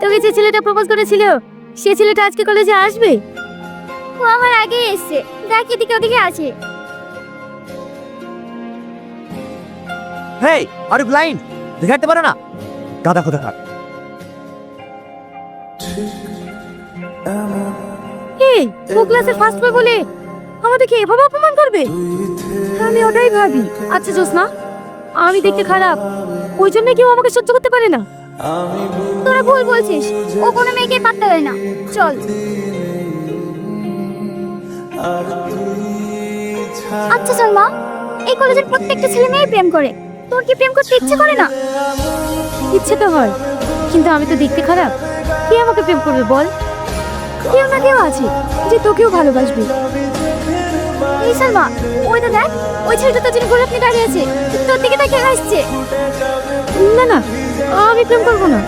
তোকে যে ছেলেটা প্রপোজ করেছিল সে ছেলেটা আজকে কলেজে আসবে? ও আমার আগে এসেছে, দেখ এদিকে ওদিকে আছে। হেই, আর ইউ ব্লাইন্ড? দেখাতে পারো না? গাদা কোথাকার। এই ও ক্লাসের ফার্স্ট বয় বলে আমাদেরকে এভাবে অপমান করবে? আমি ওটাই ভাবি। আচ্ছা জোসনা, আমি দেখতে খারাপ ওই জন্য কেউ আমাকে সহ্য করতে পারে না? তোরা ভুল বলছিস, ও কোনো মেয়েকে পাত্তা দেয় না। চল। আচ্ছা সালমা, এই কলেজের প্রত্যেকটা ছেলে মেয়ে প্রেম করে, তোর কি প্রেম করতে ইচ্ছে করে না? ইচ্ছে তো হয়, কিন্তু আমি তো দেখতে খারাপ, কে আমাকে প্রেম করবে বল? কেউ না কেউ আছে যে তোকেও ভালোবাসবে। এই সালমা, ওইটা দেখ, ওই ছেলেটা তো যিনি গোলাপ নিয়ে দাঁড়িয়ে আছে, তোর দিকে তাকিয়ে হাসছে। না না, আমি প্রেম করবো না।